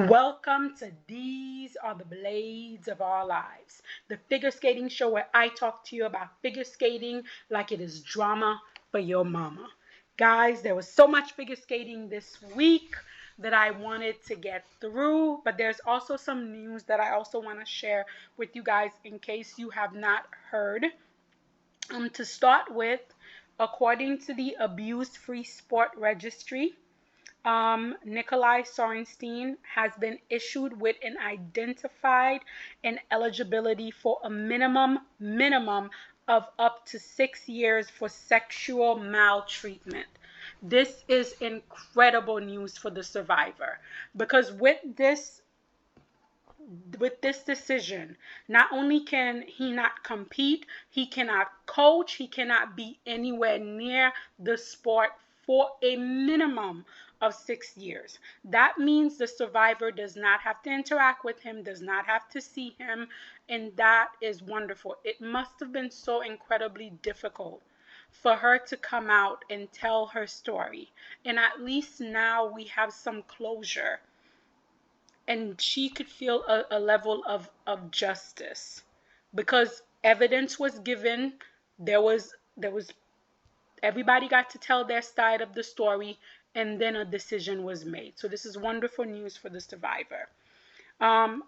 Welcome to These Are the Blades of Our Lives, the figure skating show where I talk to you about figure skating like it is drama for your mama. Guys, there was so much figure skating this week that I wanted to get through, but there's also some news that I also want to share with you guys in case you have not heard. To start with, according to the Abuse-Free Sport Registry, Nikolaj Sorensen has been issued with an identified ineligibility for a minimum of up to 6 years for sexual maltreatment. This is incredible news for the survivor, because with this decision, not only can he not compete, he cannot coach, he cannot be anywhere near the sport for a minimum of 6 years. That means the survivor does not have to interact with him, does not have to see him, and that is wonderful. It must have been so incredibly difficult for her to come out and tell her story. And at least now we have some closure, and she could feel a level of justice, because evidence was given. There was everybody got to tell their side of the story, and then a decision was made. So this is wonderful news for the survivor.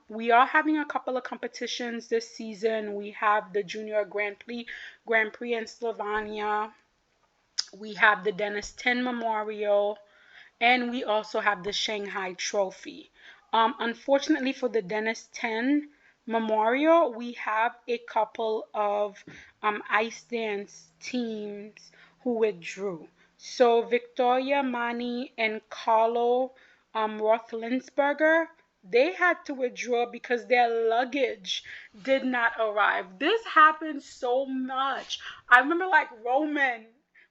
We are having a couple of competitions this season. We have the Junior Grand Prix in Slovenia. We have the Dennis 10 Memorial, and we also have the Shanghai Trophy. Unfortunately for the Dennis 10 Memorial, we have a couple of ice dance teams who withdrew. So Victoria Mani and Carlo Rothlinsberger, they had to withdraw because their luggage did not arrive. This happens so much. I remember like Roman,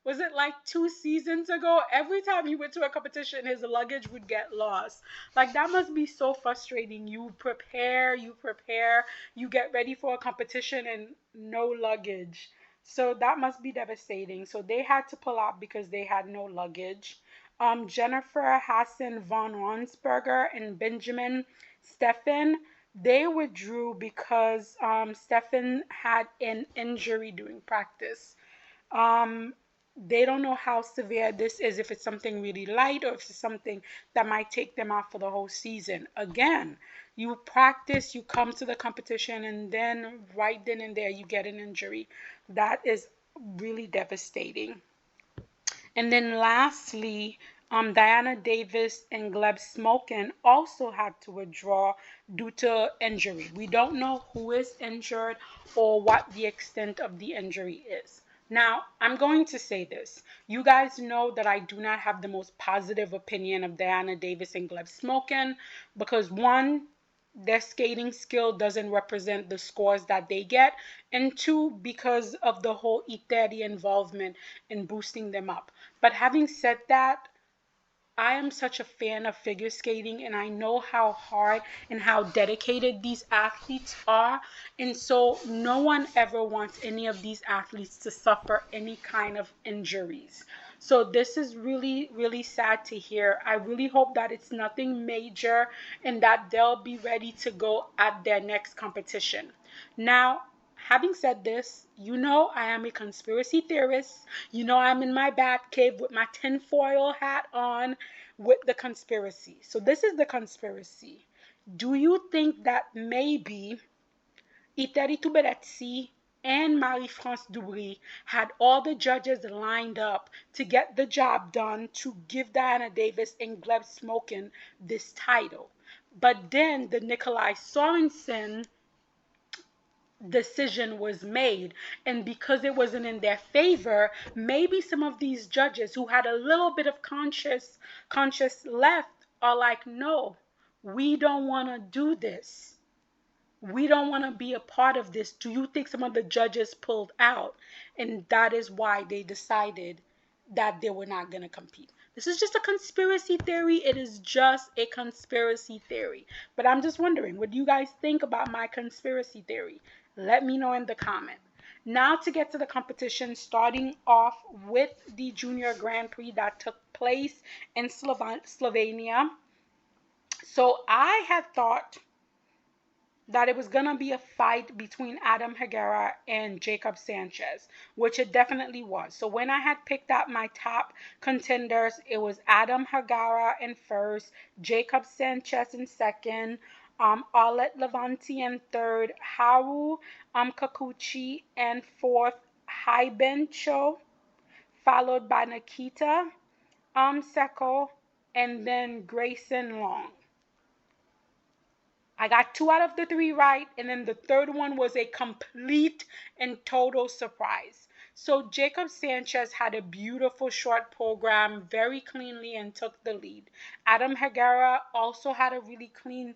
was it like 2 seasons ago? Every time he went to a competition, his luggage would get lost. Like, that must be so frustrating. You prepare, you get ready for a competition and no luggage. So that must be devastating. So they had to pull out because they had no luggage. Jennifer Hassan von Ronsberger and Benjamin Steffen, they withdrew because Steffen had an injury during practice. They don't know how severe this is, if it's something really light or if it's something that might take them out for the whole season. Again, you practice, you come to the competition, and then right then and there you get an injury. That is really devastating. And then lastly, Diana Davis and Gleb Smokin also had to withdraw due to injury. We don't know who is injured or what the extent of the injury is. Now, I'm going to say this. You guys know that I do not have the most positive opinion of Diana Davis and Gleb Smokin because, one, their skating skill doesn't represent the scores that they get, and two, because of the whole Ekaterina involvement in boosting them up. But having said that, I am such a fan of figure skating, and I know how hard and how dedicated these athletes are. And so no one ever wants any of these athletes to suffer any kind of injuries. So this is really, really sad to hear. I really hope that it's nothing major and that they'll be ready to go at their next competition. Now, having said this, you know I am a conspiracy theorist. You know I'm in my bat cave with my tinfoil hat on with the conspiracy. So this is the conspiracy. Do you think that maybe Ekaterina Tuberetsi and Marie-France Dubry had all the judges lined up to get the job done to give Diana Davis and Gleb Smokin this title? But then the Nikolaj Sorensen decision was made, and because it wasn't in their favor, maybe some of these judges who had a little bit of conscience left are like, no, we don't want to do this, we don't want to be a part of this. Do you think some of the judges pulled out, and that is why they decided that they were not going to compete? This is just a conspiracy theory. It is just a conspiracy theory. But I'm just wondering, what do you guys think about my conspiracy theory? Let me know in the comment. Now to get to the competition, starting off with the Junior Grand Prix that took place in Slovenia. So I had thought that it was going to be a fight between Adam Hagera and Jacob Sanchez, which it definitely was. So when I had picked out my top contenders, it was Adam Hagera in first, Jacob Sanchez in second, Arlet Levanti in third, Haru Kakuchi in fourth, Haibencho, followed by Nikita Seko, and then Grayson Long. I got 2 out of the 3 right, and then the third one was a complete and total surprise. So Jacob Sanchez had a beautiful short program, very cleanly, and took the lead. Adam Hagera also had a really clean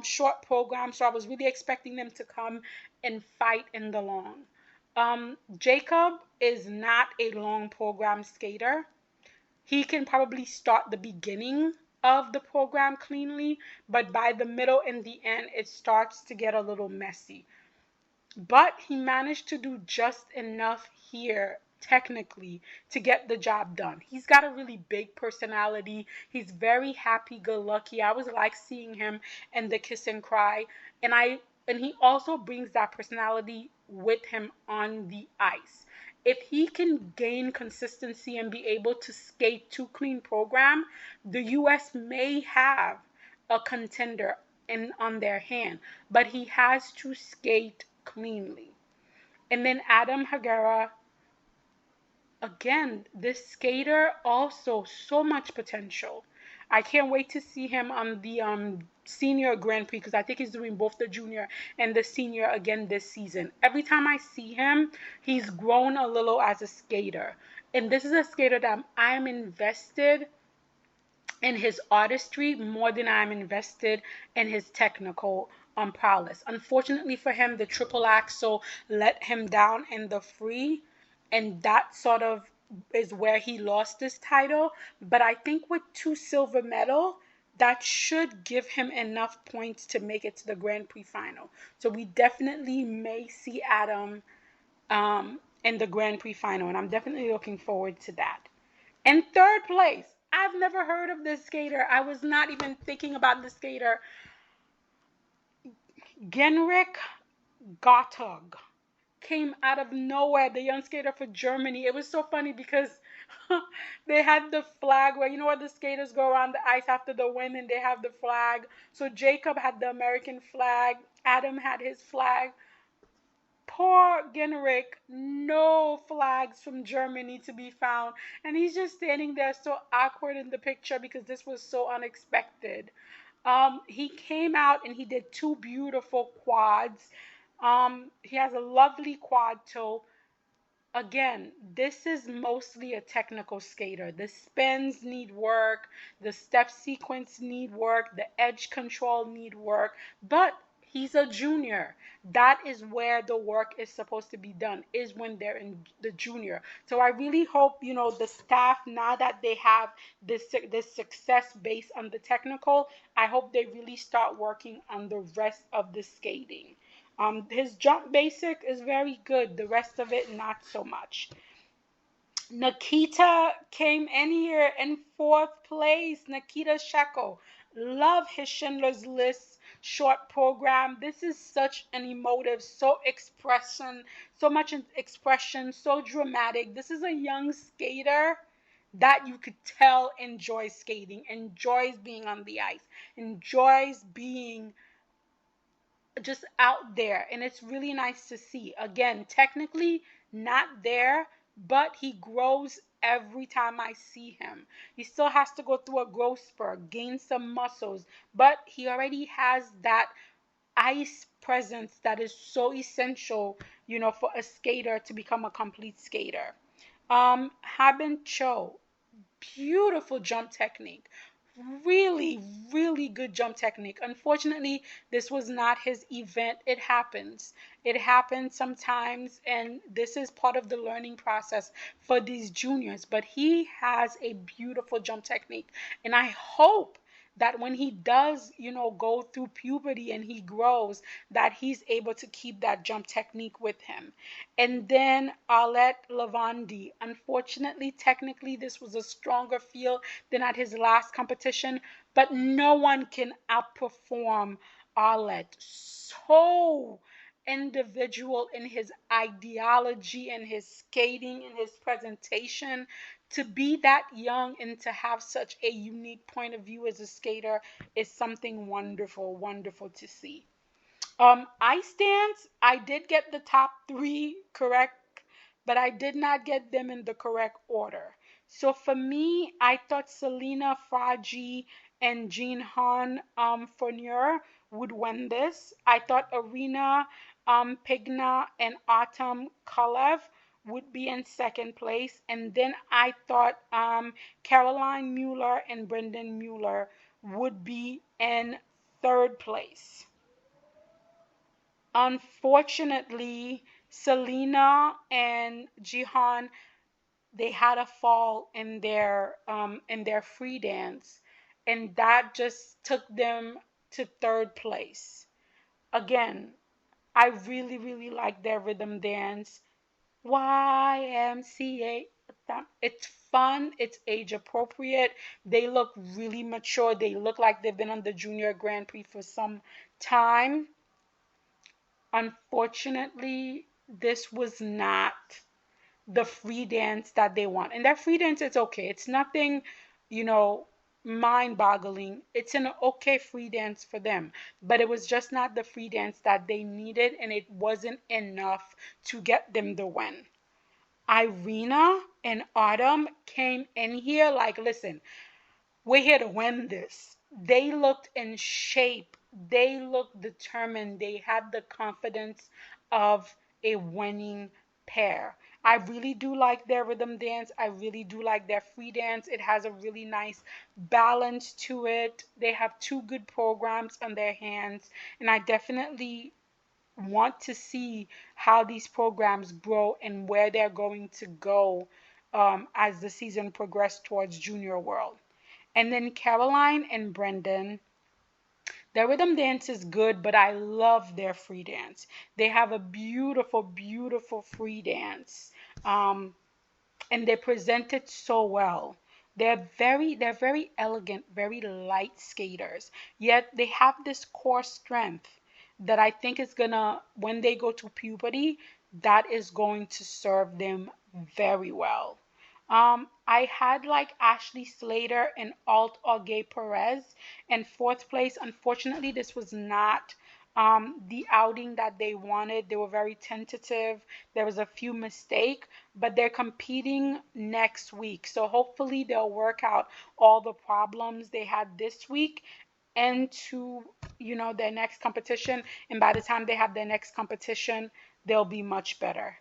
short program, so I was really expecting them to come and fight in the long. Jacob is not a long program skater. He can probably start the beginning of the program cleanly, but by the middle and the end, it starts to get a little messy. But he managed to do just enough here technically to get the job done. He's got a really big personality. He's very happy-go-lucky. I was like seeing him in the Kiss and Cry, and he also brings that personality with him on the ice. If he can gain consistency and be able to skate 2 clean program, the US may have a contender on their hand, but he has to skate cleanly. And then Adam Hagera, again, this skater also so much potential. I can't wait to see him on the senior Grand Prix, because I think he's doing both the junior and the senior again this season. Every time I see him, he's grown a little as a skater. And this is a skater that I am invested in his artistry more than I'm invested in his technical prowess. Unfortunately for him, the triple axel let him down in the free, and that sort of is where he lost this title. But I think with 2 silver medals, that should give him enough points to make it to the Grand Prix final. So we definitely may see Adam in the Grand Prix final, and I'm definitely looking forward to that. In third place, I've never heard of this skater. I was not even thinking about this skater. Genrik Gottog came out of nowhere, the young skater for Germany. It was so funny because they had the flag where, you know, where the skaters go around the ice after the win and they have the flag. So Jacob had the American flag. Adam had his flag. Poor Genrik, no flags from Germany to be found. And he's just standing there so awkward in the picture because this was so unexpected. He came out and he did 2 beautiful quads. He has a lovely quad toe. Again, this is mostly a technical skater. The spins need work, the step sequence need work, the edge control need work, but he's a junior. That is where the work is supposed to be done, is when they're in the junior. So I really hope, you know, the staff, now that they have this success based on the technical, I hope they really start working on the rest of the skating. His jump basic is very good. The rest of it, not so much. Nikita came in here in 4th place. Nikita Sheko. Love his Schindler's List short program. This is such an emotive, so much expression, so dramatic. This is a young skater that you could tell enjoys skating, enjoys being on the ice, enjoys being just out there, and it's really nice to see. Again, technically not there, but he grows every time I see him. He still has to go through a growth spurt, gain some muscles, but he already has that ice presence that is so essential, you know, for a skater to become a complete skater. Haben Cho, beautiful jump technique. Really, really good jump technique. Unfortunately, this was not his event. It happens. It happens sometimes, and this is part of the learning process for these juniors. But he has a beautiful jump technique, and I hope that when he does, go through puberty and he grows, that he's able to keep that jump technique with him. And then Arlet Lavandi. Unfortunately, technically, this was a stronger field than at his last competition, but no one can outperform Arlet. So individual in his ideology and his skating and his presentation. To be that young and to have such a unique point of view as a skater is something wonderful, wonderful to see. Ice dance, I did get the top three correct, but I did not get them in the correct order. So for me, I thought Selena Fragi and Jean Han Fournier would win this. I thought Arena Pigna and Autumn Kalev would be in second place. And then I thought Caroline Mueller and Brendan Mueller would be in third place. Unfortunately, Selena and Jihan, they had a fall in their free dance, and that just took them to third place. Again, I really really like their rhythm dance. YMCA. It's fun, it's age appropriate. They look really mature. They look like they've been on the Junior Grand Prix for some time. Unfortunately, this was not the free dance that they want. And that free dance, it's okay. It's nothing, you know, mind boggling. It's an okay free dance for them. But it was just not the free dance that they needed, and it wasn't enough to get them the win. Irina and Autumn came in here like, listen, we're here to win this. They looked in shape. They looked determined. They had the confidence of a winning pair. I really do like their rhythm dance. I really do like their free dance. It has a really nice balance to it. They have two good programs on their hands, and I definitely want to see how these programs grow and where they're going to go as the season progresses towards Junior World. And then Caroline and Brendan, their rhythm dance is good, but I love their free dance. They have a beautiful, beautiful free dance. Um, and they present it so well. They're very elegant, very light skaters. Yet they have this core strength that I think is gonna, when they go to puberty, that is going to serve them very well. I had like Ashley Slater and Alt Auge Perez in fourth place. Unfortunately, this was not the outing that they wanted. They were very tentative. There was a few mistakes, but they're competing next week. So hopefully they'll work out all the problems they had this week into, their next competition. And by the time they have their next competition, they'll be much better.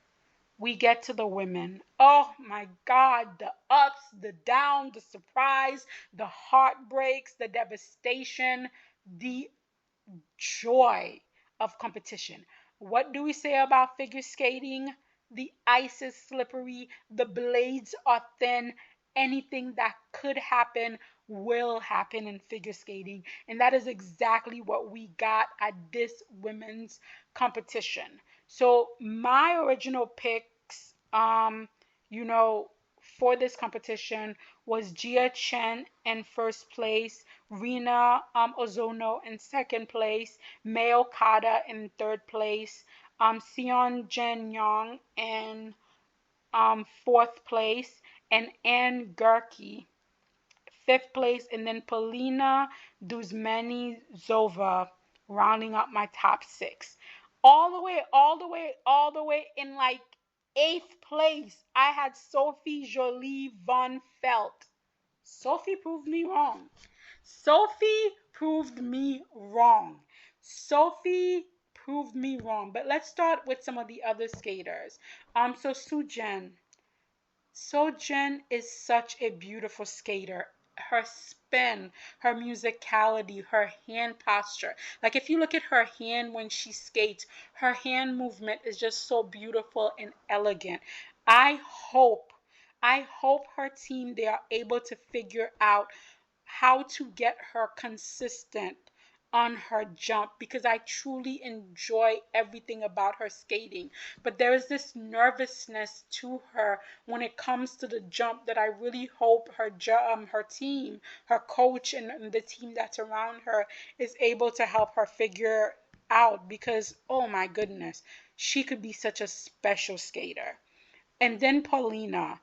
We get to the women. Oh my God, the ups, the downs, the surprise, the heartbreaks, the devastation, the joy of competition. What do we say about figure skating? The ice is slippery, the blades are thin. Anything that could happen will happen in figure skating. And that is exactly what we got at this women's competition. So, my original picks, you know, for this competition was Gia Chen in first place, Rina Ozono in second place, Mei Okada in third place, Sion Jen Young in fourth place, and Ann Gerke fifth place, and then Polina Duzmeni Zova rounding up my top six. All the way, all the way, all the way in like eighth place, I had Sophie Jolie von Felt. Sophie proved me wrong. Sophie proved me wrong. Sophie proved me wrong. But let's start with some of the other skaters. So Sujen. Sojen is such a beautiful skater. Her spin, her musicality, her hand posture. Like if you look at her hand when she skates, her hand movement is just so beautiful and elegant. I hope, I hope her team, they are able to figure out how to get her consistent on her jump, because I truly enjoy everything about her skating. But there is this nervousness to her when it comes to the jump that I really hope her team, her coach, and the team that's around her is able to help her figure out, because oh my goodness, she could be such a special skater. And then Paulina.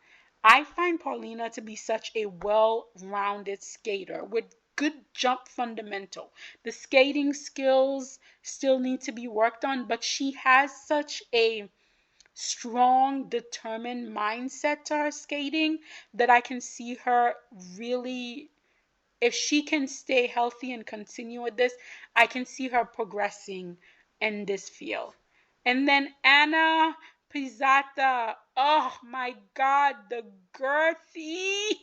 I find Paulina to be such a well-rounded skater with good jump fundamental. The skating skills still need to be worked on, but she has such a strong, determined mindset to her skating that I can see her really, if she can stay healthy and continue with this, I can see her progressing in this field. And then Anna Pizzata. Oh my God, the girthiness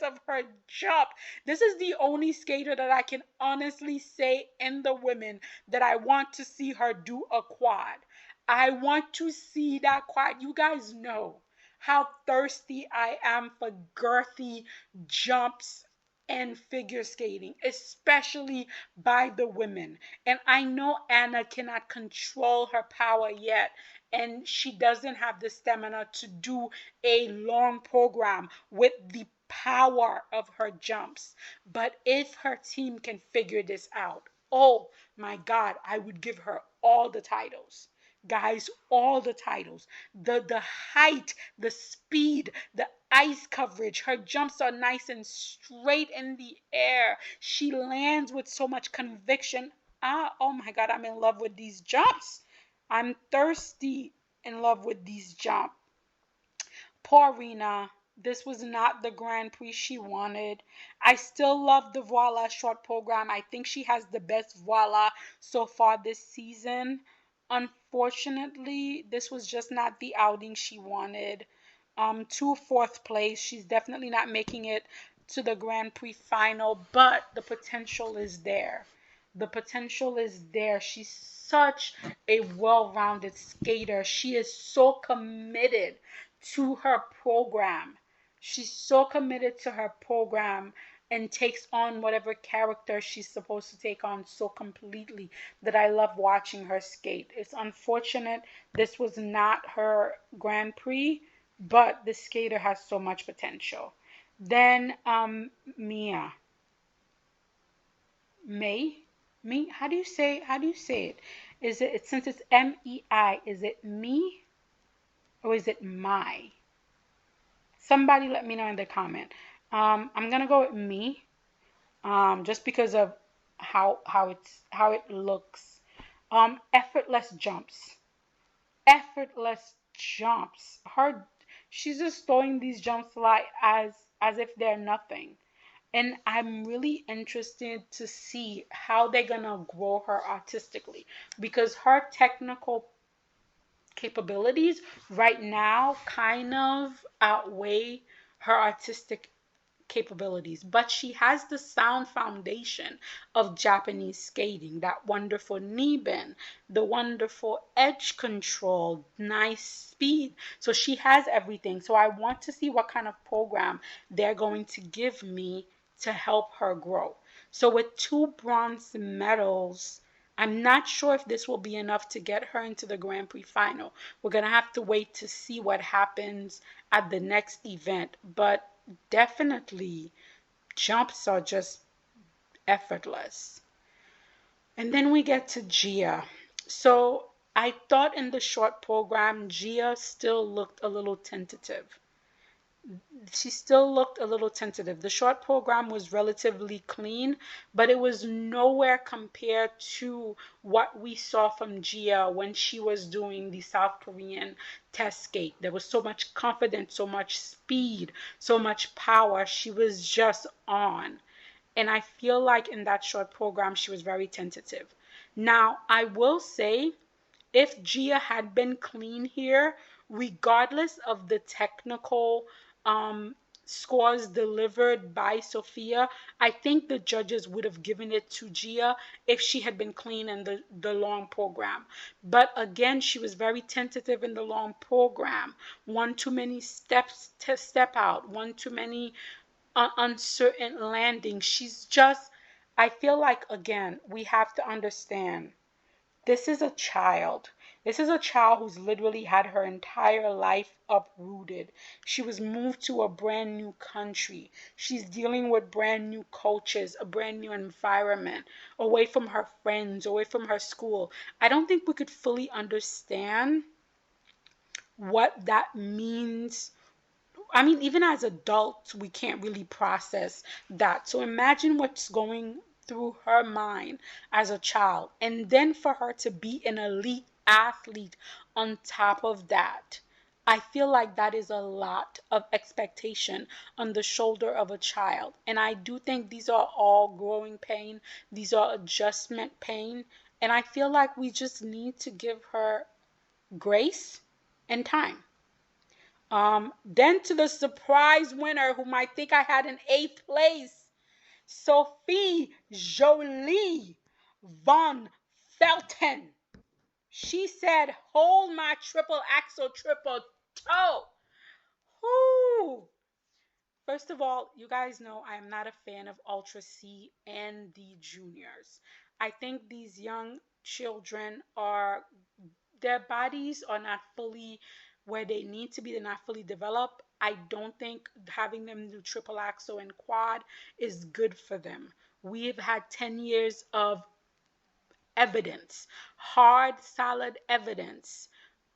of her jump. This is the only skater that I can honestly say in the women that I want to see her do a quad. I want to see that quad. You guys know how thirsty I am for girthy jumps and figure skating, especially by the women. And I know Anna cannot control her power yet, and she doesn't have the stamina to do a long program with the power of her jumps. But if her team can figure this out, oh my God, I would give her all the titles. Guys, all the titles. The height, the speed, the ice coverage. Her jumps are nice and straight in the air. She lands with so much conviction. Oh my God, I'm in love with these jumps. I'm thirsty in love with these jumps. Poor Rena. This was not the Grand Prix she wanted. I still love the Voila short program. I think she has the best Voila so far this season. Unfortunately, this was just not the outing she wanted. To fourth place. She's definitely not making it to the Grand Prix final, but the potential is there. The potential is there. She's such a well-rounded skater. She is so committed to her program. She's so committed to her program and takes on whatever character she's supposed to take on so completely that I love watching her skate. It's unfortunate this was not her Grand Prix, but the skater has so much potential. Then Mia. May? Me? How do you say it? Is it, since it's MEI, is it me or is it my? Somebody let me know in the comment. I'm gonna go with me, just because of how it looks. Effortless jumps, effortless jumps. She's just throwing these jumps like as if they're nothing. And I'm really interested to see how they're gonna grow her artistically, because her technical capabilities right now kind of outweigh her artistic capabilities, but she has the sound foundation of Japanese skating, that wonderful knee bend, the wonderful edge control, nice speed. So she has everything. So I want to see what kind of program they're going to give me to help her grow. So with 2 bronze medals, I'm not sure if this will be enough to get her into the Grand Prix final. We're going to have to wait to see what happens at the next event. But definitely, jumps are just effortless. And then we get to Gia. So I thought in the short program, Gia still looked a little tentative. She still looked a little tentative. The short program was relatively clean, but it was nowhere compared to what we saw from Gia when she was doing the South Korean test skate. There was so much confidence, so much speed, so much power. She was just on. And I feel like in that short program, she was very tentative. Now, I will say, if Gia had been clean here, regardless of the technical um, scores delivered by Sophia, I think the judges would have given it to Gia if she had been clean in the long program. But again, she was very tentative in the long program. One too many steps to step out, one too many uncertain landing. She's just, I feel like, again, we have to understand this is a child. This is a child who's literally had her entire life uprooted. She was moved to a brand new country. She's dealing with brand new coaches, a brand new environment, away from her friends, away from her school. I don't think we could fully understand what that means. I mean, even as adults, we can't really process that. So imagine what's going through her mind as a child. And then for her to be an elite athlete on top of that. I feel like that is a lot of expectation on the shoulder of a child. And I do think these are all growing pain. These are adjustment pain. And I feel like we just need to give her grace and time. Then to the surprise winner, whom I think I had in 8th place, Sophie Jolie von Felten. She said, hold my triple axel, triple toe. Whoo! First of all, you guys know I am not a fan of Ultra C and the juniors. I think these young children are, their bodies are not fully where they need to be. They're not fully developed. I don't think having them do triple axel and quad is good for them. We have had 10 years of evidence, hard, solid evidence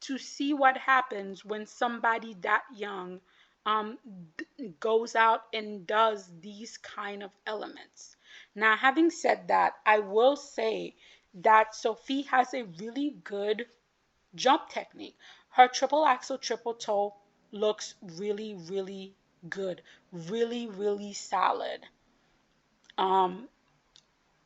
to see what happens when somebody that young um, goes out and does these kind of elements. Now, having said that, I will say that Sophie has a really good jump technique. Her triple axel, triple toe looks really, really good, really, really solid. Um,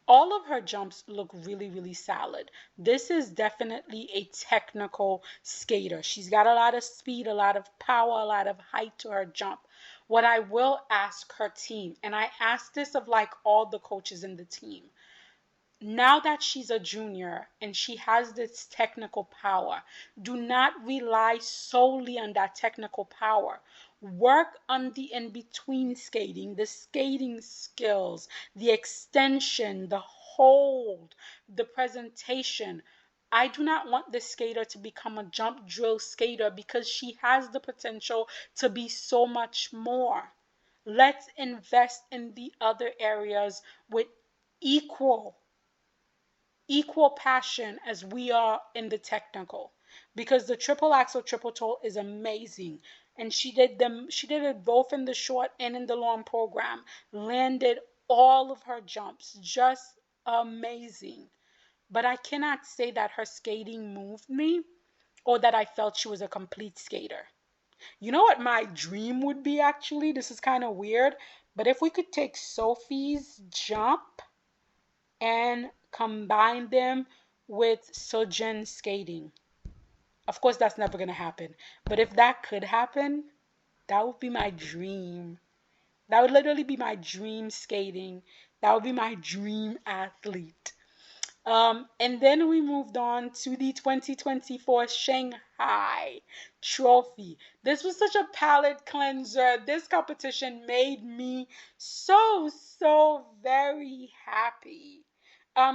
all of her jumps look really, really solid. This is definitely a technical skater. She's got a lot of speed, a lot of power, a lot of height to her jump. What I will ask her team, and I ask this of like all the coaches in the team, now that she's a junior and she has this technical power, do not rely solely on that technical power. Work on the in-between skating, the skating skills, the extension, the hold, the presentation. I do not want this skater to become a jump drill skater because she has the potential to be so much more. Let's invest in the other areas with equal passion as we are in the technical, because the triple axel triple toe is amazing, and she did it both in the short and in the long program, landed all of her jumps just amazing. But I cannot say that her skating moved me or that I felt she was a complete skater. You know what my dream would be, actually? This is kind of weird, but if we could take Sophie's jump and combine them with Sojin skating. Of course, that's never going to happen. But if that could happen, that would be my dream. That would literally be my dream skating. That would be my dream athlete. And then we moved on to the 2024 Shanghai Trophy. This was such a palate cleanser. This competition made me so, so very happy.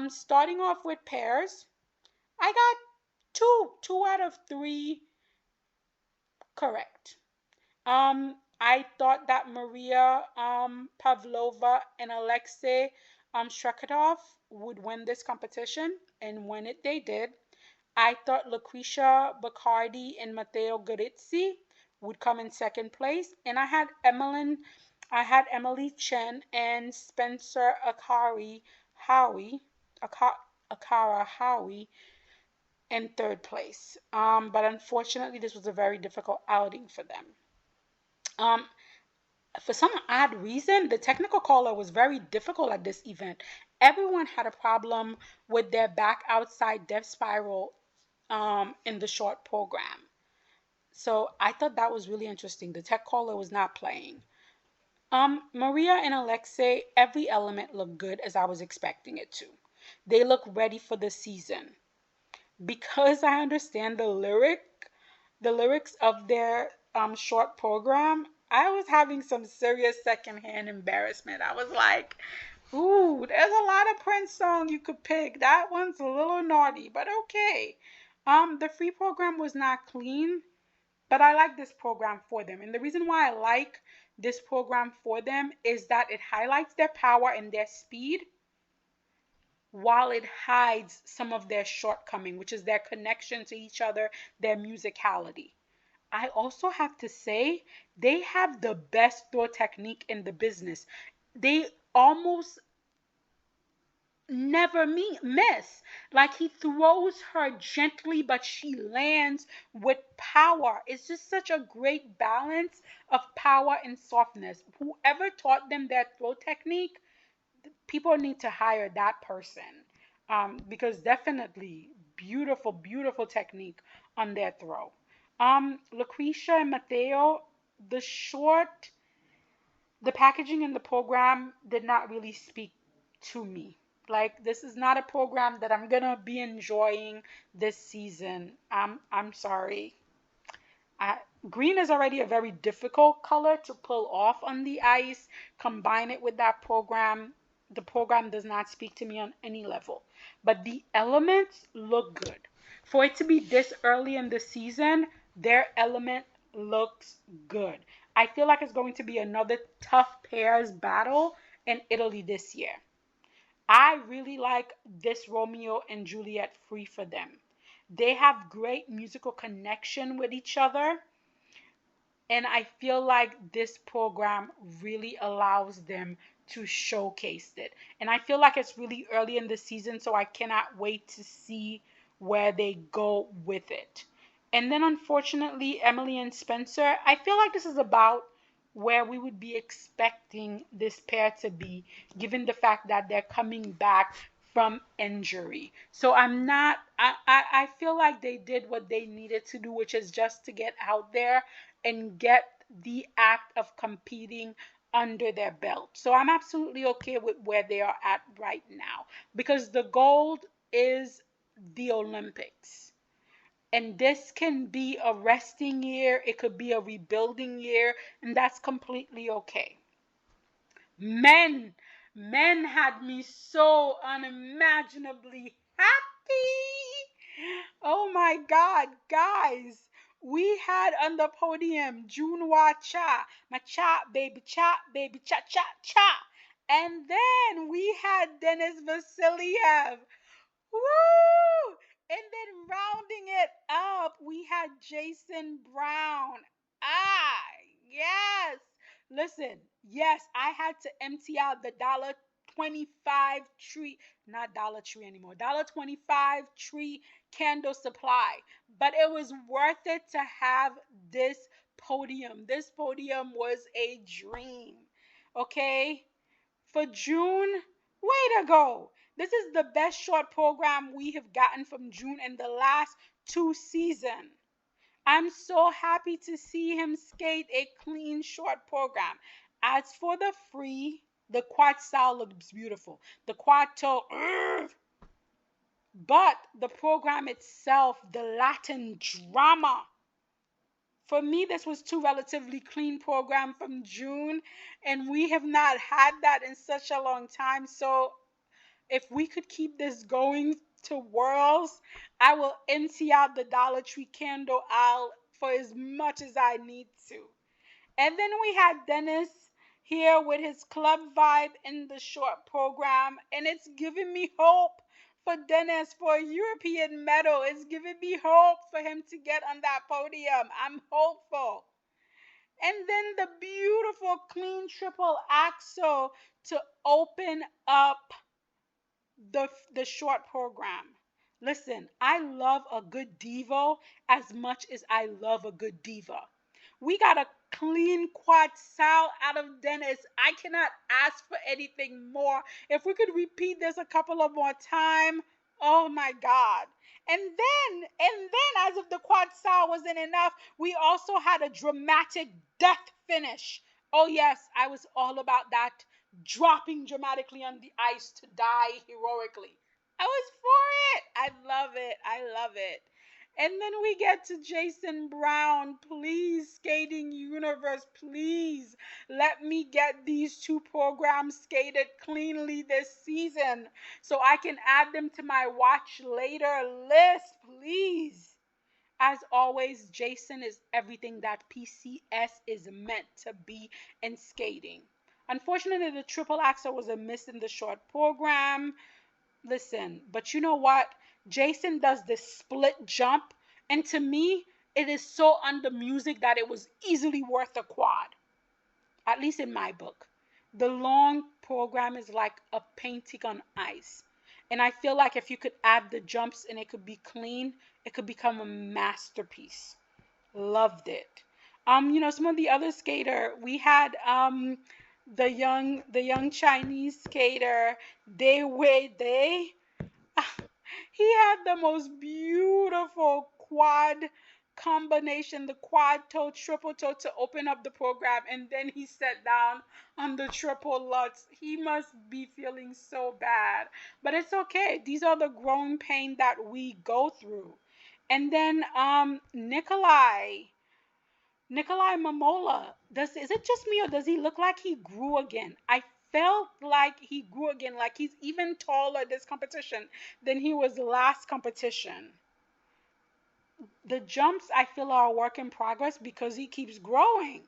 Starting off with pairs, I got two out of three correct. I thought that Maria Pavlova and Alexei Shrekhatov would win this competition, and when it they did. I thought Lucretia Bacardi and Matteo Gorizzi would come in second place, and I had Emily Chen and Spencer Akara Howie in third place. But unfortunately, this was a very difficult outing for them. Um, for some odd reason, the technical caller was very difficult at this event. Everyone had a problem with their back outside death spiral in the short program. So I thought that was really interesting. The tech caller was not playing. Maria and Alexei, every element looked good as I was expecting it to. They look ready for the season. Because I understand the lyrics of their short program, I was having some serious secondhand embarrassment. I was like, ooh, there's a lot of Prince song you could pick. That one's a little naughty, but okay. The free program was not clean, but I like this program for them. And the reason why I like this program for them is that it highlights their power and their speed while it hides some of their shortcoming, which is their connection to each other, their musicality. I also have to say they have the best throw technique in the business. They almost never miss. Like he throws her gently, but she lands with power. It's just such a great balance of power and softness. Whoever taught them that throw technique, people need to hire that person, because definitely beautiful, beautiful technique on their throw. Lucretia and Mateo, the short, the packaging in the program did not really speak to me. Like this is not a program that I'm gonna be enjoying this season. I'm sorry. I, Green is already a very difficult color to pull off on the ice. Combine it with that program. The program does not speak to me on any level. But the elements look good. For it to be this early in the season, their element looks good. I feel like it's going to be another tough pairs battle in Italy this year. I really like this Romeo and Juliet free for them. They have great musical connection with each other. And I feel like this program really allows them to showcase it. And I feel like it's really early in the season, so I cannot wait to see where they go with it. And then unfortunately, Emily and Spencer, I feel like this is about where we would be expecting this pair to be, given the fact that they're coming back from injury. So I'm not, I feel like they did what they needed to do, which is just to get out there and get the act of competing under their belt. So I'm absolutely okay with where they are at right now, because the gold is the Olympics. And this can be a resting year, it could be a rebuilding year, and that's completely okay. Men, men had me so unimaginably happy. Oh my God, guys. We had on the podium Junwa Cha, baby, cha, cha, cha. And then we had Denis Vasiliev. Woo! And then rounding it up, we had Jason Brown. Ah, yes. Listen, yes, I had to empty out the $1.25 tree, not Dollar Tree anymore, $1.25 tree candle supply. But it was worth it to have this podium. This podium was a dream. Okay? For June, way to go. This is the best short program we have gotten from June in the last 2 seasons. I'm so happy to see him skate a clean short program. As for the free, the quad style looks beautiful. The quad toe, but the program itself, the Latin drama. For me, this was two relatively clean program from June, and we have not had that in such a long time. So if we could keep this going to Worlds, I will empty out the Dollar Tree candle aisle for as much as I need to. And then we had Dennis here with his club vibe in the short program, and it's giving me hope for Dennis for a European medal. It's giving me hope for him to get on that podium. I'm hopeful. And then the beautiful clean triple axel to open up the short program. Listen, I love a good Devo as much as I love a good diva. We got a clean quad sal out of Dennis. I cannot ask for anything more. If we could repeat this a couple of more times, oh my God. And then, as if the quad sal wasn't enough, we also had a dramatic death finish. Oh yes, I was all about that, dropping dramatically on the ice to die heroically. I was for it. I love it. I love it. And then we get to Jason Brown. Please, skating universe, please let me get these two programs skated cleanly this season so I can add them to my watch later list, please. As always, Jason is everything that PCS is meant to be in skating. Unfortunately, the triple axel was a miss in the short program. Listen, but you know what? Jason does this split jump, and to me, it is so under music that it was easily worth a quad, at least in my book. The long program is like a painting on ice. And I feel like if you could add the jumps and it could be clean, it could become a masterpiece. Loved it. Some of the other skater, we had the young Chinese skater, Dai Wei Day. He had the most beautiful quad combination, the quad toe, triple toe to open up the program, and then he sat down on the triple lutz. He must be feeling so bad, but it's okay. These are the growing pain that we go through. And then Nikolaj Mamola, is it just me or does he look like he grew again? I felt like he grew again, like he's even taller this competition than he was last competition. The jumps I feel are a work in progress because he keeps growing.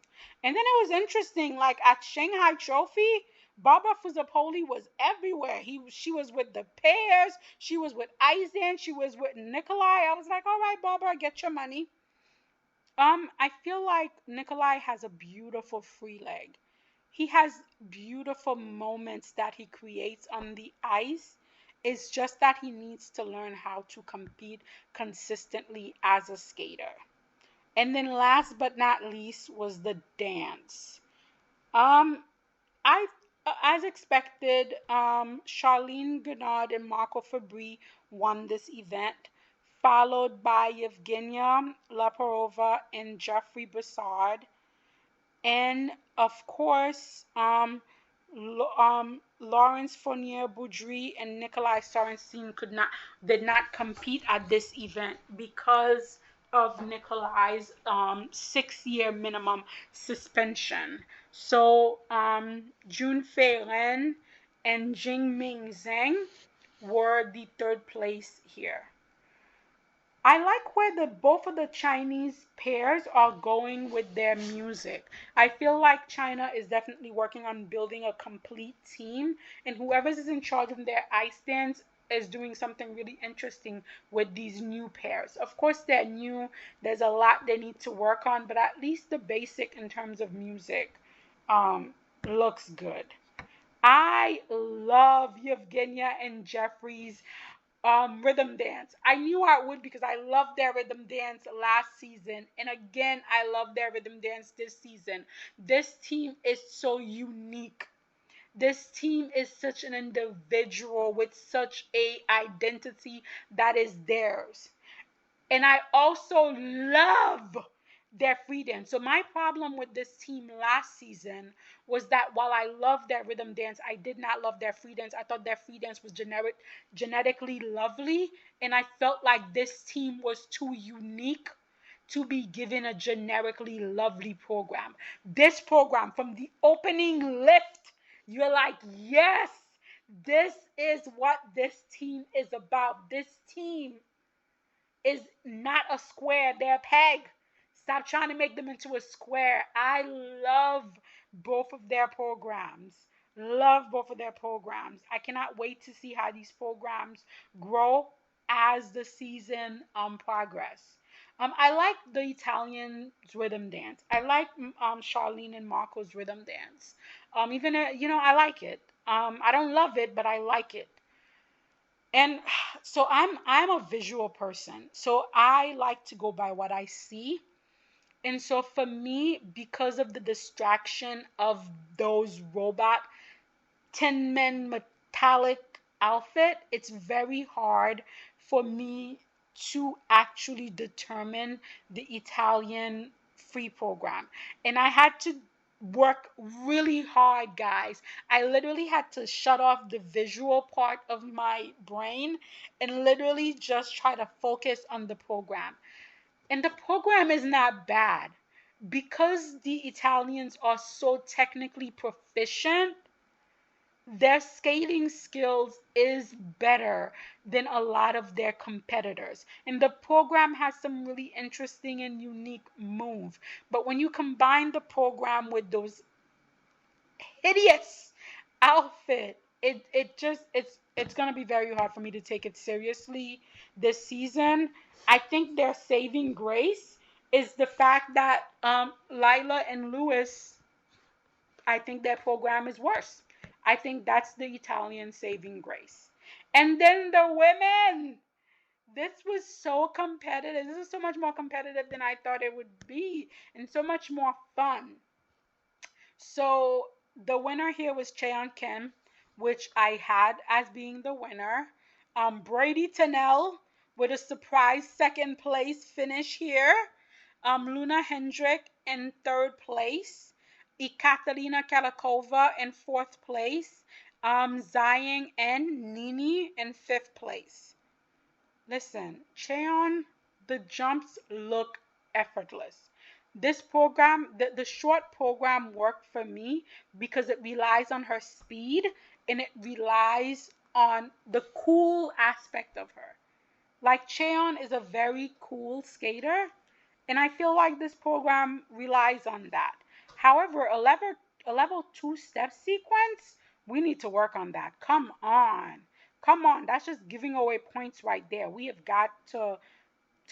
And then it was interesting, like at Shanghai Trophy, Barbara Fusapoli was everywhere. She was with the pairs, she was with Eisen, she was with Nikolaj. I was like, all right, Barbara, get your money. I feel like Nikolaj has a beautiful free leg. He has beautiful moments that he creates on the ice. It's just that he needs to learn how to compete consistently as a skater. And then last but not least was the dance. Um, I, as expected, Charlene Goddard and Marco Fabri won this event, followed by Evgenia Laparova and Jeffrey Brassard. And of course, Lawrence Fournier Boudry and Nikolaj Sorensen did not compete at this event because of Nikolaj's 6-year minimum suspension. So Jun Fei Ren and Jingming Zheng were the third place here. I like where both of the Chinese pairs are going with their music. I feel like China is definitely working on building a complete team, and whoever is in charge of their ice dance is doing something really interesting with these new pairs. Of course, they're new. There's a lot they need to work on, but at least the basic in terms of music looks good. I love Evgenia and Jeffrey's rhythm dance. I knew I would because I loved their rhythm dance last season, and again I love their rhythm dance this season. This team is so unique. This team is such an individual with such a identity that is theirs. And I also love their free dance. So my problem with this team last season was that while I loved their rhythm dance, I did not love their free dance. I thought their free dance was genetically lovely, and I felt like this team was too unique to be given a generically lovely program. This program, from the opening lift, you're like, yes, this is what this team is about. This team is not a square, they're a peg. Stop trying to make them into a square. I love both of their programs. Love both of their programs. I cannot wait to see how these programs grow as the season progress. I like the Italian rhythm dance. I like Charlene and Marco's rhythm dance. Even I like it. I don't love it, but I like it. And so I'm a visual person. So I like to go by what I see. And so for me, because of the distraction of those robot Tin Men metallic outfit, it's very hard for me to actually determine the Italian free program. And I had to work really hard, guys. I literally had to shut off the visual part of my brain and literally just try to focus on the program. And the program is not bad. Because the Italians are so technically proficient, their skating skills is better than a lot of their competitors. And the program has some really interesting and unique moves. But when you combine the program with those hideous outfit, it's gonna be very hard for me to take it seriously this season. I think their saving grace is the fact that Lila and Lewis, I think their program is worse. I think that's the Italian saving grace. And then the women. This was so competitive. This is so much more competitive than I thought it would be, and so much more fun. So the winner here was Cheon Kim, which I had as being the winner. Brady Tennell with a surprise second place finish here. Luna Hendrick in third place. Ekaterina Kalakova in fourth place. Zhang and Nini in fifth place. Listen, Cheon, the jumps look effortless. This program, the short program worked for me because it relies on her speed and it relies on the cool aspect of her. Like Cheon is a very cool skater, and I feel like this program relies on that. However, a level two step sequence, we need to work on that. Come on. Come on. That's just giving away points right there. We have got to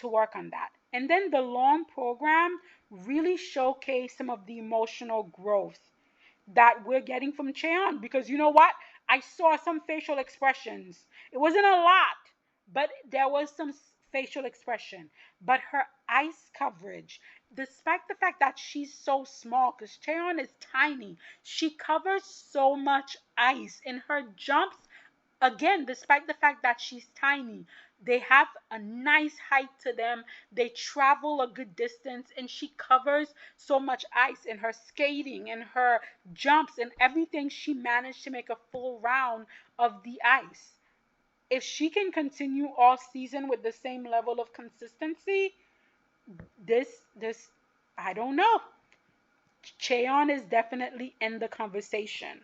work on that. And then the long program really showcased some of the emotional growth that we're getting from Cheon, because you know what? I saw some facial expressions. It wasn't a lot, but there was some facial expression. But her ice coverage, despite the fact that she's so small, because Cheon is tiny, she covers so much ice in her jumps. Again, despite the fact that she's tiny, they have a nice height to them. They travel a good distance, and she covers so much ice in her skating and her jumps and everything. She managed to make a full round of the ice. If she can continue all season with the same level of consistency, this I don't know. Cheon is definitely in the conversation.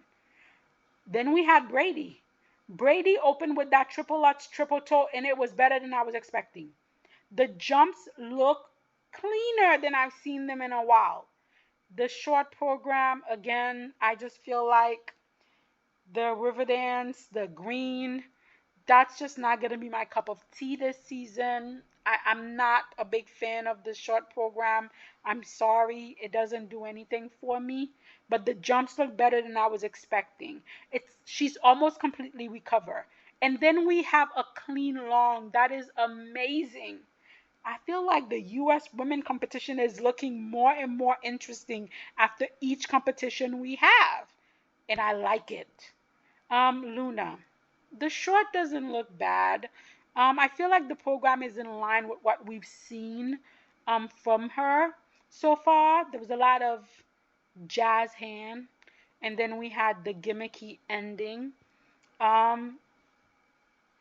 Then we had Brady. Brady opened with that triple Lutz triple toe, and it was better than I was expecting. The jumps look cleaner than I've seen them in a while. The short program, again, I just feel like the river dance, the green, that's just not going to be my cup of tea this season. I'm not a big fan of the short program. I'm sorry, it doesn't do anything for me. But the jumps look better than I was expecting. She's almost completely recovered. And then we have a clean long. That is amazing. I feel like the US women competition is looking more and more interesting after each competition we have. And I like it. Luna. The short doesn't look bad. I feel like the program is in line with what we've seen from her so far. There was a lot of jazz hand, and then we had the gimmicky ending. Um,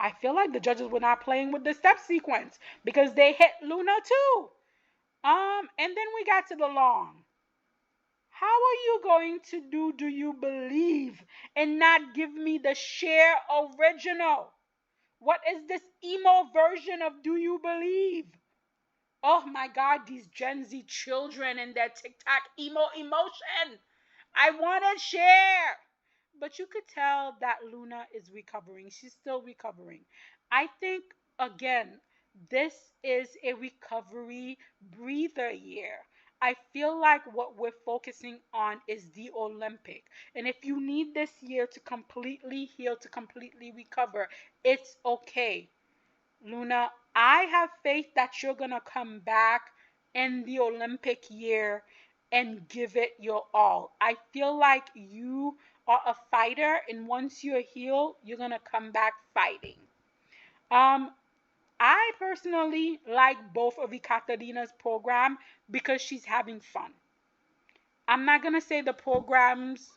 I feel like the judges were not playing with the step sequence because they hit Luna too. And then we got to the long. How are you going to do you believe and not give me the share original? What is this emo version of Do You Believe? Oh my God, these Gen Z children and their TikTok emo emotion. I want to share. But you could tell that Luna is recovering. She's still recovering. I think, again, this is a recovery breather year. I feel like what we're focusing on is the Olympic. And if you need this year to completely heal, to completely recover, it's okay. Luna, I have faith that you're going to come back in the Olympic year and give it your all. I feel like you are a fighter, and once you're healed, you're going to come back fighting. Um, I personally like both of Ekaterina's program because she's having fun. I'm not gonna say the programs,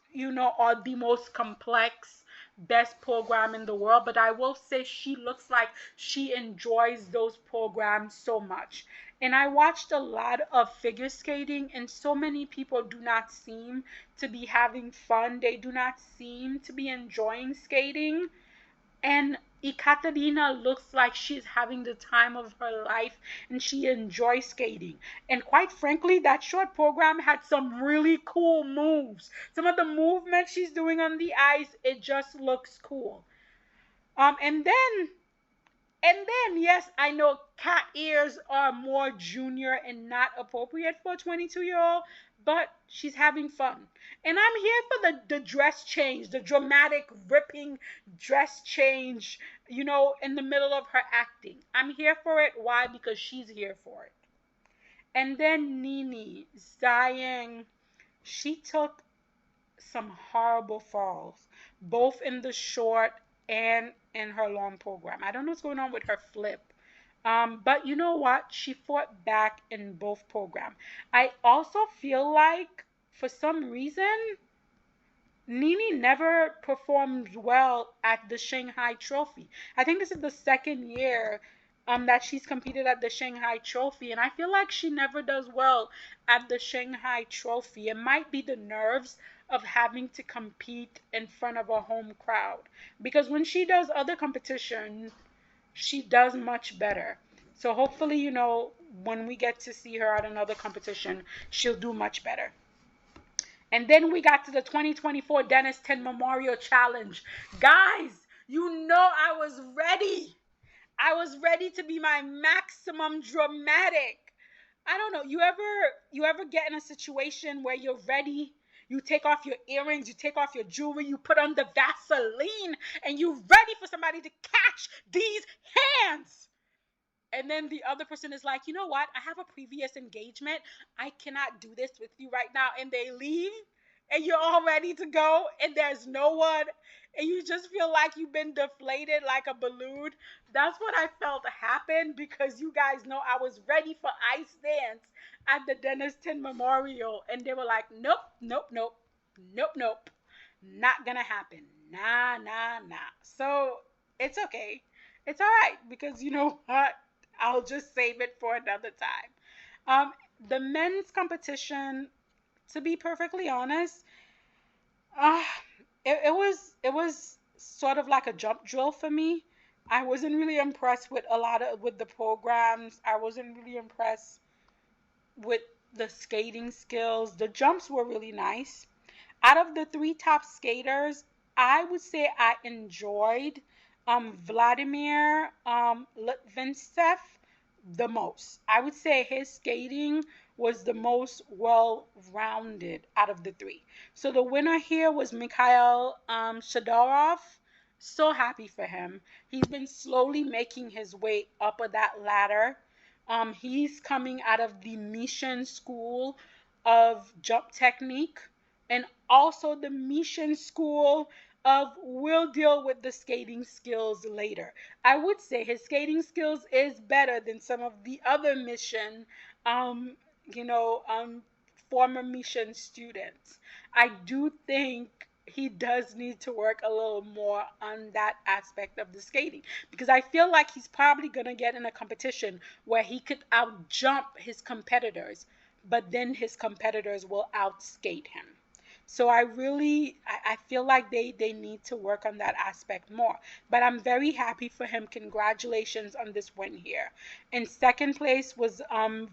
are the most complex, best program in the world, but I will say she looks like she enjoys those programs so much. And I watched a lot of figure skating, and so many people do not seem to be having fun. They do not seem to be enjoying skating. And Ekaterina looks like she's having the time of her life and she enjoys skating. And quite frankly, that short program had some really cool moves. Some of the movements she's doing on the ice, it just looks cool. And then yes, I know cat ears are more junior and not appropriate for a 22-year-old, but she's having fun. And I'm here for the dress change, the dramatic, ripping dress change, in the middle of her acting. I'm here for it. Why? Because she's here for it. And then Nini, Zayang, she took some horrible falls, both in the short and in her long program. I don't know what's going on with her flip. But you know what? She fought back in both programs. I also feel like, for some reason, Nini never performed well at the Shanghai Trophy. I think this is the second year that she's competed at the Shanghai Trophy, and I feel like she never does well at the Shanghai Trophy. It might be the nerves of having to compete in front of a home crowd, because when she does other competitions, she does much better. So hopefully, when we get to see her at another competition, she'll do much better. And then we got to the 2024 Dennis 10 Memorial Challenge. Guys, I was ready. I was ready to be my maximum dramatic. I don't know. You ever get in a situation where you're ready? You take off your earrings, you take off your jewelry, you put on the Vaseline, and you're ready for somebody to catch these hands. And then the other person is like, you know what? I have a previous engagement. I cannot do this with you right now. And they leave, and you're all ready to go, and there's no one, and you just feel like you've been deflated like a balloon. That's what I felt happened, because you guys know I was ready for ice dance at the Denniston Memorial, and they were like, nope, nope, nope, nope, nope, not gonna happen. Nah, nah, nah. So it's okay. It's all right, because you know what? I'll just save it for another time. The men's competition, to be perfectly honest, uh, it was sort of like a jump drill for me. I wasn't really impressed with the programs. I wasn't really impressed with the skating skills. The jumps were really nice. Out of the three top skaters, I would say I enjoyed Vladimir Litvintsev the most. I would say his skating was the most well-rounded out of the three. So the winner here was Mikhail Shadorov. So happy for him. He's been slowly making his way up that ladder. He's coming out of the Mission School of Jump Technique, and also the Mission School of We'll deal with the skating skills later. I would say his skating skills is better than some of the other Mission, um, you know, um, former Mission students. I do think he does need to work a little more on that aspect of the skating, because I feel like he's probably going to get in a competition where he could out jump his competitors, but then his competitors will outskate him. So I feel like they need to work on that aspect more. But I'm very happy for him. Congratulations on this win here. In second place was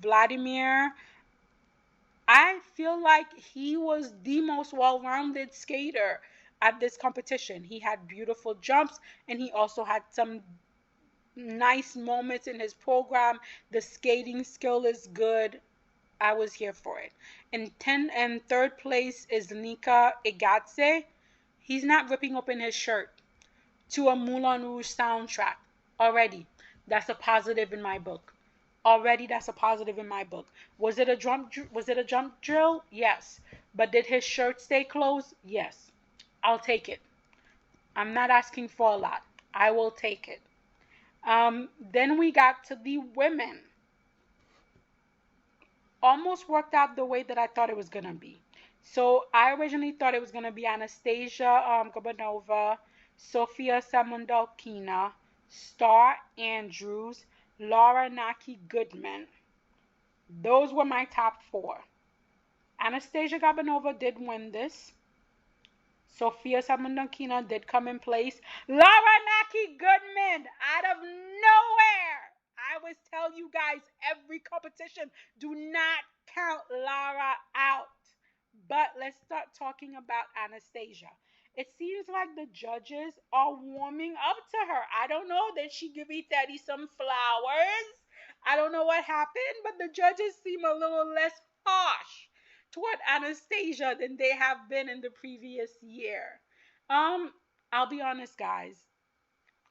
Vladimir. I feel like he was the most well-rounded skater at this competition. He had beautiful jumps, and he also had some nice moments in his program. The skating skill is good. I was here for it. In 10 and third place is Nika Igatse. He's not ripping open his shirt to a Moulin Rouge soundtrack already. That's a positive in my book. Already, that's a positive in my book. Was it a jump drill? Yes. But did his shirt stay closed? Yes. I'll take it. I'm not asking for a lot. I will take it. Then we got to the women. Almost worked out the way that I thought it was gonna be. So I originally thought it was going to be Anastasia Gorbanova, Sofia Samondalkina, Star Andrews, Laura Naki Goodman. Those were my top four. Anastasia Gorbanova did win this. Sofia Samondalkina did come in place. Laura Naki Goodman out of nowhere. I always tell you guys every competition, do not count Lara out. But let's start talking about Anastasia. It seems like the judges are warming up to her. I don't know. Did she give Eteri some flowers? I don't know what happened, but the judges seem a little less harsh toward Anastasia than they have been in the previous year. Um, I'll be honest, guys.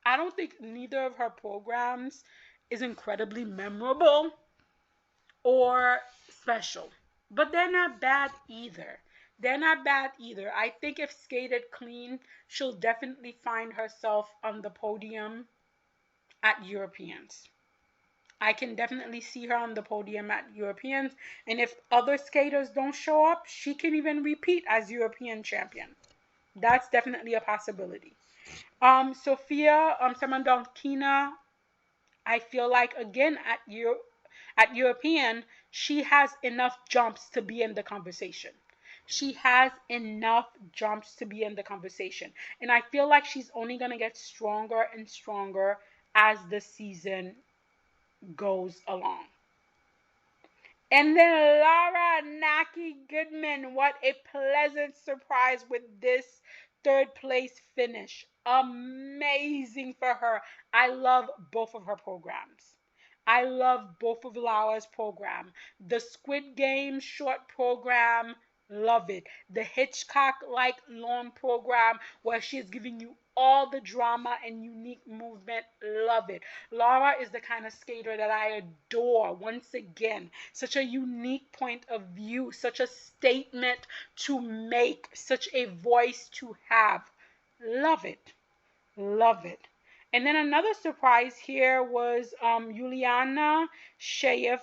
I don't think neither of her programs is incredibly memorable or special. But they're not bad either. They're not bad either. I think if skated clean, she'll definitely find herself on the podium at Europeans. I can definitely see her on the podium at Europeans. And if other skaters don't show up, she can even repeat as European champion. That's definitely a possibility. Sofia Samandalkina, I feel like again at European, she has enough jumps to be in the conversation. She has enough jumps to be in the conversation. And I feel like she's only going to get stronger and stronger as the season goes along. And then Laura Naki Goodman, what a pleasant surprise with this third place finish. Amazing for her. I love both of her programs. I love both of Laura's program. The Squid Game short program, love it. The Hitchcock like long program where she is giving you all the drama and unique movement, love it. Laura is the kind of skater that I adore. Once again, such a unique point of view, such a statement to make, such a voice to have. Love it. Love it. And then another surprise here was Yuliana Shayev.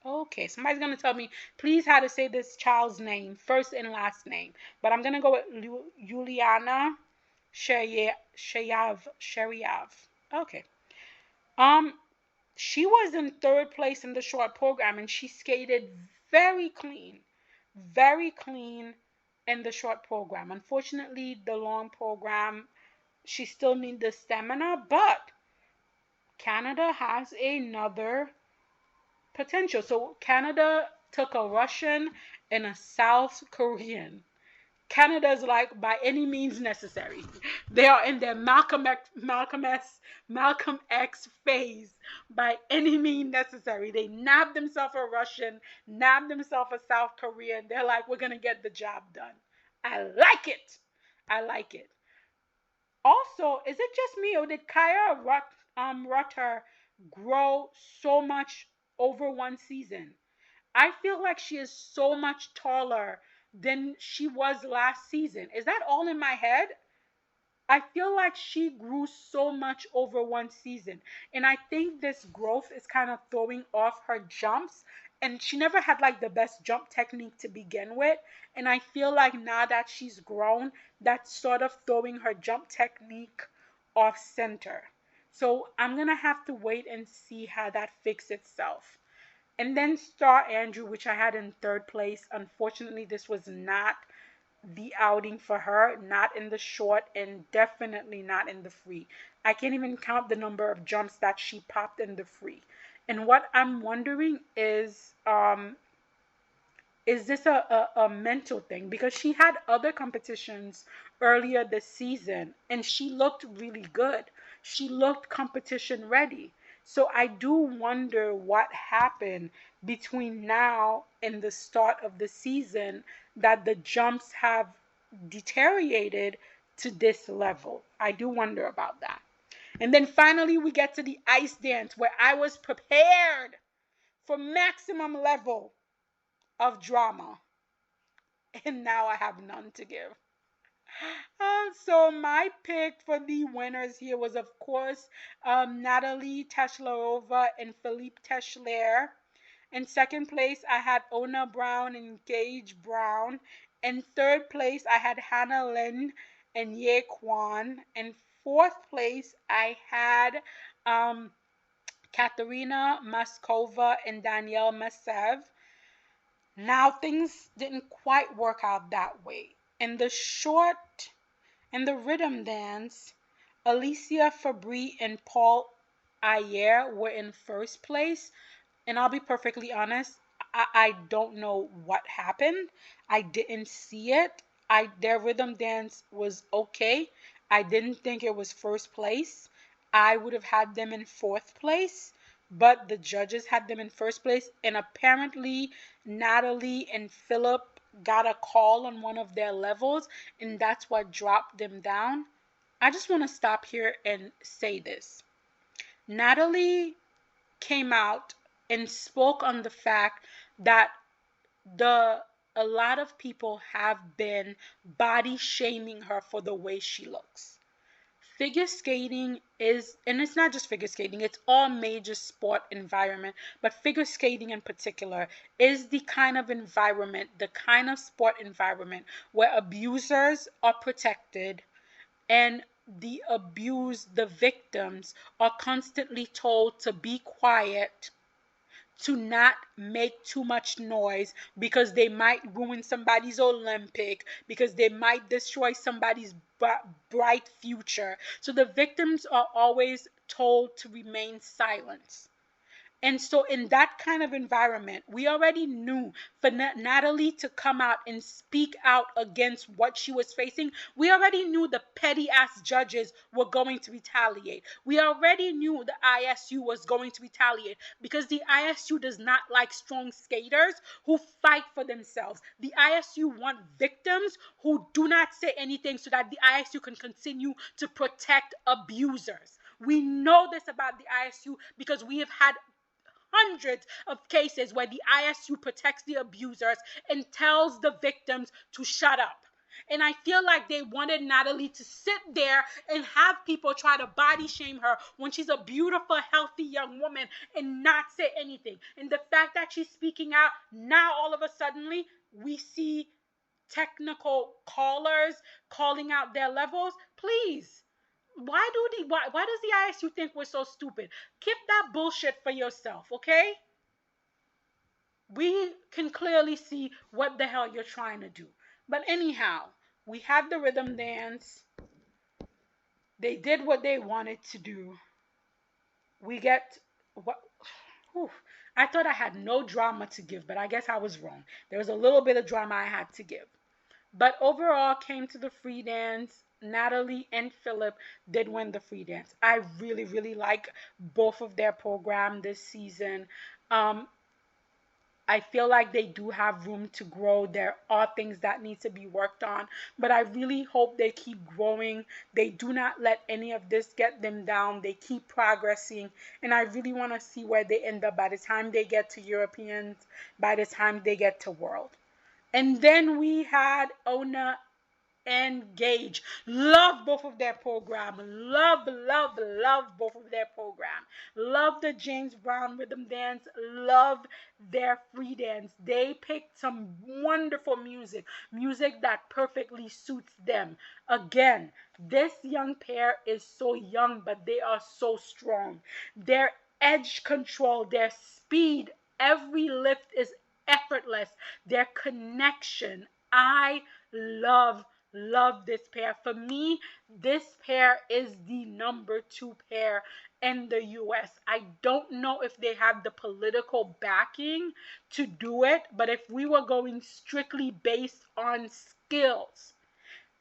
Okay, somebody's going to tell me, please, how to say this child's name, first and last name. But I'm going to go with Yuliana Shayev. Okay. Um, she was in third place in the short program, and she skated very clean, very clean in the short program. Unfortunately, the long program, she still needs the stamina, but Canada has another potential. So Canada took a Russian and a South Korean. Canada's like by any means necessary. They are in their Malcolm X phase by any means necessary. They nabbed themselves a Russian, nabbed themselves a South Korean. They're like, we're gonna get the job done. I like it. I like it. Also, is it just me or did Rutter grow so much over one season? I feel like she is so much taller than she was last season. Is that all in my head? I feel like she grew so much over one season. And I think this growth is kind of throwing off her jumps. And she never had like the best jump technique to begin with. And I feel like now that she's grown, that's sort of throwing her jump technique off center. So I'm going to have to wait and see how that fixes itself. And then Star Andrew, which I had in third place. Unfortunately, this was not the outing for her, not in the short and definitely not in the free. I can't even count the number of jumps that she popped in the free. And what I'm wondering is this a mental thing? Because she had other competitions earlier this season and she looked really good. She looked competition ready. So I do wonder what happened between now and the start of the season that the jumps have deteriorated to this level. I do wonder about that. And then finally we get to the ice dance where I was prepared for maximum level of drama. And now I have none to give. So my pick for the winners here was, of course, Natalie Teshlarova and Philippe Techler. In second place, I had Ona Brown and Gage Brown. In third place, I had Hannah Lynn and Ye Kwan. In fourth place, I had Katerina Maskova and Danielle Masev. Now, things didn't quite work out that way. In the rhythm dance, Alicia Fabry and Paul Ayer were in first place. And I'll be perfectly honest, I don't know what happened. I didn't see it. Their rhythm dance was okay. I didn't think it was first place. I would have had them in fourth place, but the judges had them in first place. And apparently, Natalie and Philip got a call on one of their levels, and that's what dropped them down. I just want to stop here and say this. Natalie came out and spoke on the fact that a lot of people have been body shaming her for the way she looks. Figure skating is, and it's not just figure skating, it's all major sport environment, but figure skating in particular is the kind of environment, the kind of sport environment where abusers are protected and the victims are constantly told to be quiet, to not make too much noise because they might ruin somebody's Olympic, because they might destroy somebody's bright future. So the victims are always told to remain silent. And so, in that kind of environment, we already knew for Natalie to come out and speak out against what she was facing. We already knew the petty ass judges were going to retaliate. We already knew the ISU was going to retaliate because the ISU does not like strong skaters who fight for themselves. The ISU want victims who do not say anything so that the ISU can continue to protect abusers. We know this about the ISU because we have had hundreds of cases where the ISU protects the abusers and tells the victims to shut up. And I feel like they wanted Natalie to sit there and have people try to body shame her when she's a beautiful, healthy young woman and not say anything. And the fact that she's speaking out, now all of a sudden we see technical callers calling out their levels. Please. Why does the ISU think we're so stupid? Keep that bullshit for yourself, okay? We can clearly see what the hell you're trying to do. But anyhow, we had the rhythm dance. They did what they wanted to do. We get what whew, I thought I had no drama to give, but I guess I was wrong. There was a little bit of drama I had to give. But overall, came to the free dance. Natalie and Philip did win the free dance. I really, really like both of their program this season. I feel like they do have room to grow. There are things that need to be worked on, but I really hope they keep growing. They do not let any of this get them down. They keep progressing, and I really want to see where they end up by the time they get to Europeans, by the time they get to World. And then we had Ona and Gage. Love both of their program. Love, love, love both of their program. Love the James Brown rhythm dance. Love their free dance. They picked some wonderful music. Music that perfectly suits them. Again, this young pair is so young, but they are so strong. Their edge control, their speed, every lift is effortless. Their connection. I love this pair. For me, this pair is the number 2 pair in the US. I don't know if they have the political backing to do it, but if we were going strictly based on skills,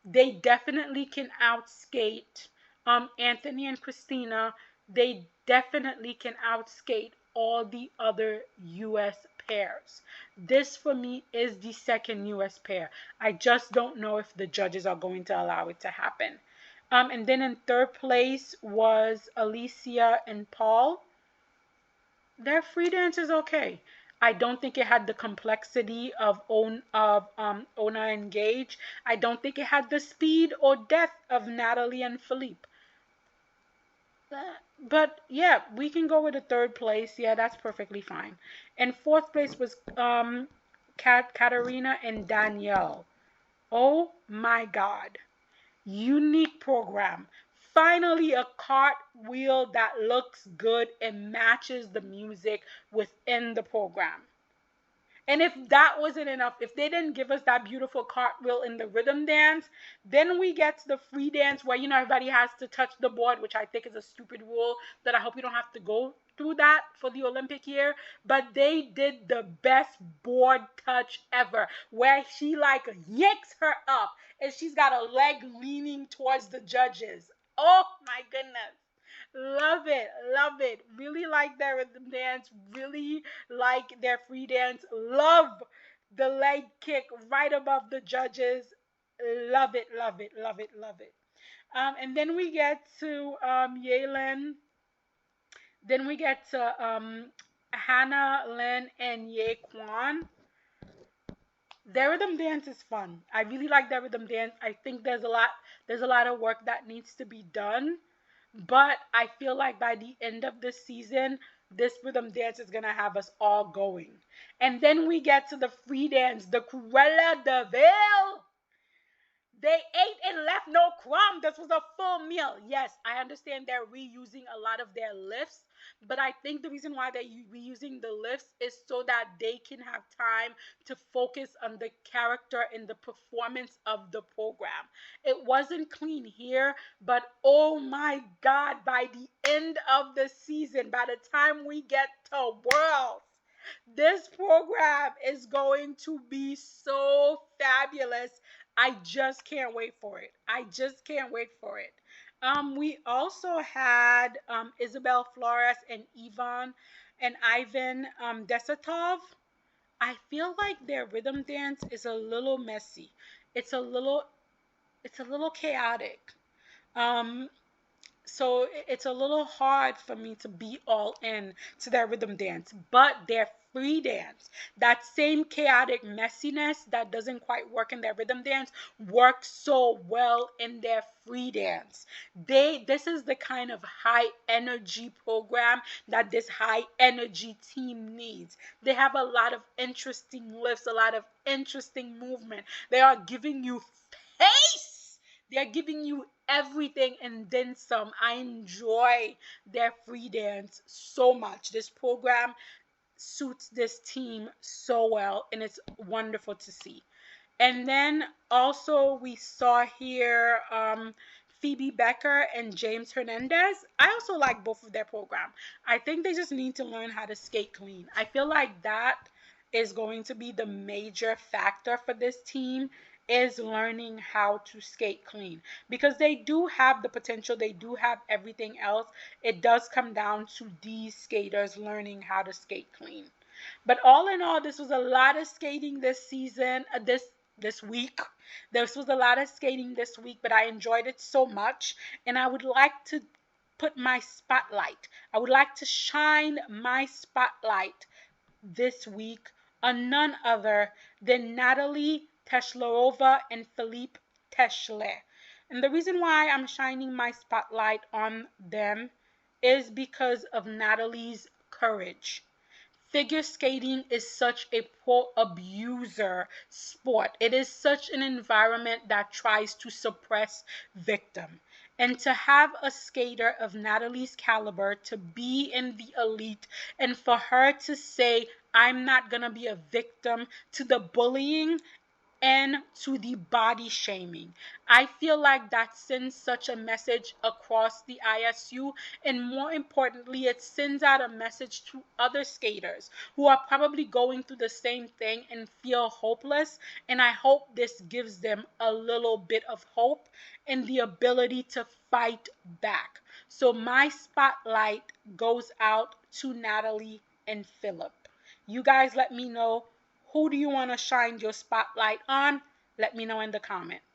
they definitely can outskate Anthony and Christina. They definitely can outskate all the other US pairs. This for me is the second US pair. I just don't know if the judges are going to allow it to happen. And then in third place was Alicia and Paul. Their free dance is okay. I don't think it had the complexity of Ona and Gage. I don't think it had the speed or depth of Natalie and Philippe. But yeah, we can go with a third place. Yeah, that's perfectly fine. And fourth place was Katerina and Danielle. Oh my God. Unique program. Finally, a cartwheel that looks good and matches the music within the program. And if that wasn't enough, if they didn't give us that beautiful cartwheel in the rhythm dance, then we get to the free dance where, everybody has to touch the board, which I think is a stupid rule that I hope you don't have to go through that for the Olympic year. But they did the best board touch ever, where she like yanks her up and she's got a leg leaning towards the judges. Oh my goodness. Love it, love it. Really like their rhythm dance, really like their free dance. Love the leg kick right above the judges. Love it, love it, love it, love it. And then we get to Yalen. Then we get to Hannah, Lynn, and Ye Kwan. Their rhythm dance is fun. I really like their rhythm dance. I think there's a lot of work that needs to be done. But I feel like by the end of this season, this rhythm dance is going to have us all going. And then we get to the free dance, the Cruella de Vil. They ate and left no crumb. This was a full meal. Yes, I understand they're reusing a lot of their lifts, but I think the reason why they're reusing the lifts is so that they can have time to focus on the character and the performance of the program. It wasn't clean here, but oh my God, by the end of the season, by the time we get to Worlds, this program is going to be so fabulous. I just can't wait for it. I just can't wait for it. We also had Isabel Flores and Ivan Desatov. I feel like their rhythm dance is a little messy. It's a little it's a little chaotic. Um, so it's a little hard for me to be all in to their rhythm dance, but their free dance, that same chaotic messiness that doesn't quite work in their rhythm dance, works so well in their free dance. This is the kind of high energy program that this high energy team needs. They have a lot of interesting lifts, a lot of interesting movement. They are giving you pace. They're giving you everything and then some. I enjoy their free dance so much. This program suits this team so well, and it's wonderful to see. And then also we saw here Phoebe Becker and James Hernandez. I also like both of their program. I think they just need to learn how to skate clean. I feel like that is going to be the major factor for this team, is learning how to skate clean, because they do have the potential, they do have everything else. It does come down to these skaters learning how to skate clean. But all in all, this was a lot of skating this season, this week. This was a lot of skating this week, but I enjoyed it so much, and I would like to put my spotlight. I would like to shine my spotlight this week on none other than Natalie Teslarova and Philippe Teschler. And the reason why I'm shining my spotlight on them is because of Natalie's courage. Figure skating is such a pro-abuser sport. It is such an environment that tries to suppress victim. And to have a skater of Natalie's caliber to be in the elite, and for her to say, I'm not going to be a victim to the bullying and to the body shaming. I feel like that sends such a message across the ISU, and more importantly, it sends out a message to other skaters who are probably going through the same thing and feel hopeless. And I hope this gives them a little bit of hope and the ability to fight back. So my spotlight goes out to Natalie and Philip. You guys let me know, who do you want to shine your spotlight on? Let me know in the comments.